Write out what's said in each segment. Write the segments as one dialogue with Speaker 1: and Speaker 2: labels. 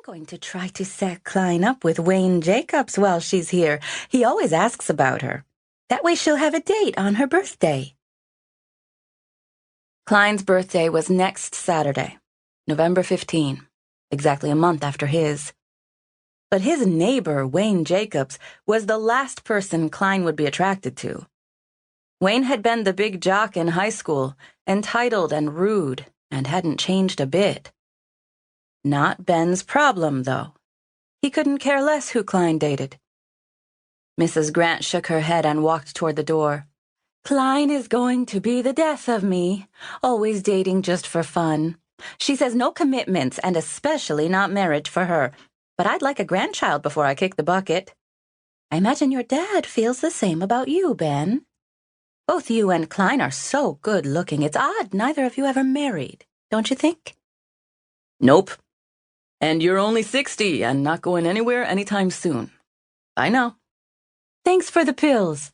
Speaker 1: going to try to set Kline up with Wayne Jacobs while she's here. He always asks about her. That way she'll have a date on her birthday. Kline's birthday was next Saturday, November 15, exactly a month after his. But his neighbor, Wayne Jacobs, was the last person Kline would be attracted to. Wayne had been the big jock in high school, entitled and rude, and hadn't changed a bit. Not Ben's problem, though. He couldn't care less who Kline dated. Mrs. Grant shook her head and walked toward the door. Kline is going to be the death of me, always dating just for fun. She says no commitments, and especially not marriage for her. But I'd like a grandchild before I kick the bucket. I imagine your dad feels the same about you, Ben. Both you and Kline are so good-looking. It's odd neither of you ever married, don't you think? Nope. And you're only 60 and not going anywhere anytime soon. I know. Thanks for the pills.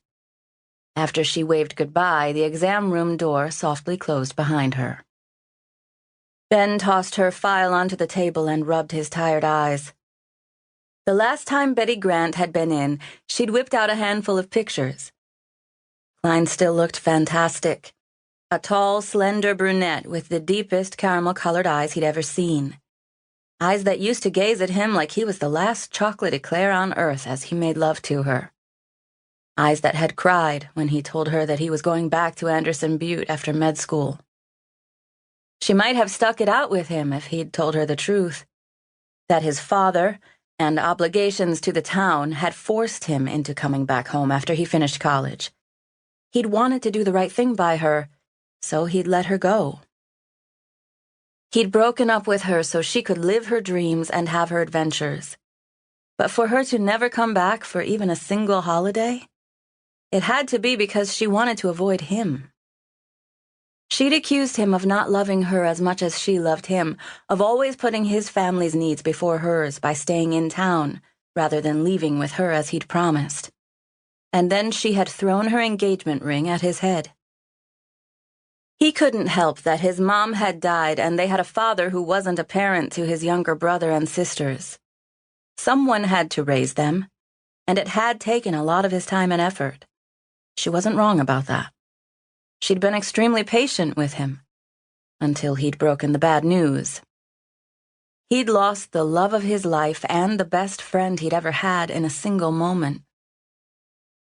Speaker 1: After she waved goodbye, the exam room door softly closed behind her. Ben tossed her file onto the table and rubbed his tired eyes. The last time Betty Grant had been in, she'd whipped out a handful of pictures. Kline still looked fantastic. A tall, slender brunette with the deepest caramel-colored eyes he'd ever seen. Eyes that used to gaze at him like he was the last chocolate eclair on earth as he made love to her. Eyes that had cried when he told her that he was going back to Anderson Butte after med school. She might have stuck it out with him if he'd told her the truth, that his father and obligations to the town had forced him into coming back home after he finished college. He'd wanted to do the right thing by her, so he'd let her go. He'd broken up with her so she could live her dreams and have her adventures. But for her to never come back for even a single holiday, it had to be because she wanted to avoid him. She'd accused him of not loving her as much as she loved him, of always putting his family's needs before hers by staying in town rather than leaving with her as he'd promised. And then she had thrown her engagement ring at his head. He couldn't help that his mom had died and they had a father who wasn't a parent to his younger brother and sisters. Someone had to raise them, and it had taken a lot of his time and effort. She wasn't wrong about that. She'd been extremely patient with him, until he'd broken the bad news. He'd lost the love of his life and the best friend he'd ever had in a single moment.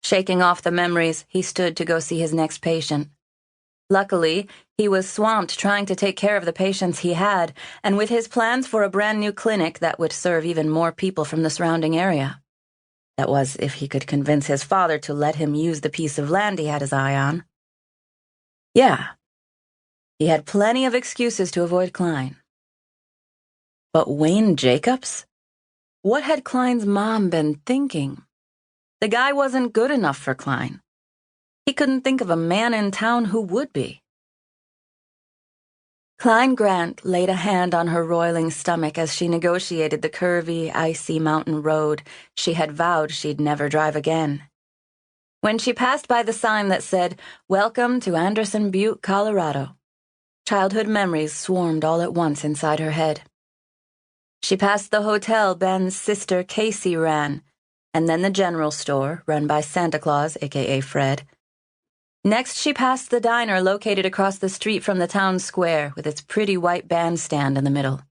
Speaker 1: Shaking off the memories, he stood to go see his next patient. Luckily, he was swamped trying to take care of the patients he had, and with his plans for a brand new clinic that would serve even more people from the surrounding area. That was, if he could convince his father to let him use the piece of land he had his eye on. Yeah, he had plenty of excuses to avoid Kline. But Wayne Jacobs? What had Kline's mom been thinking? The guy wasn't good enough for Kline. He couldn't think of a man in town who would be. Kline Grant laid a hand on her roiling stomach as she negotiated the curvy, icy mountain road she had vowed she'd never drive again. When she passed by the sign that said, "Welcome to Anderson Butte, Colorado," childhood memories swarmed all at once inside her head. She passed the hotel Ben's sister Casey ran, and then the general store run by Santa Claus, aka Fred. Next, she passed the diner located across the street from the town square with its pretty white bandstand in the middle.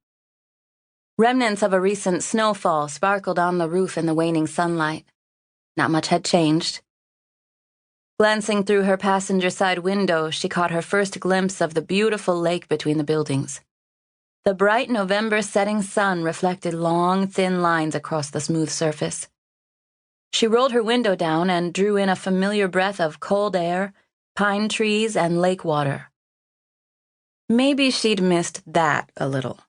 Speaker 1: Remnants of a recent snowfall sparkled on the roof in the waning sunlight. Not much had changed. Glancing through her passenger side window, she caught her first glimpse of the beautiful lake between the buildings. The bright November setting sun reflected long, thin lines across the smooth surface. She rolled her window down and drew in a familiar breath of cold air, pine trees, and lake water. Maybe she'd missed that a little.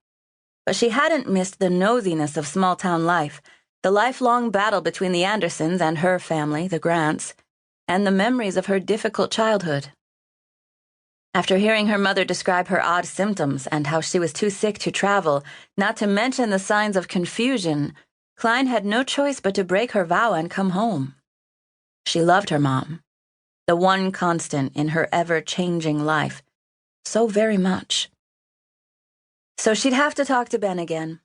Speaker 1: But she hadn't missed the nosiness of small-town life, the lifelong battle between the Andersons and her family, the Grants, and the memories of her difficult childhood. After hearing her mother describe her odd symptoms and how she was too sick to travel, not to mention the signs of confusion, Kline had no choice but to break her vow and come home. She loved her mom, the one constant in her ever-changing life, so very much. So she'd have to talk to Ben again.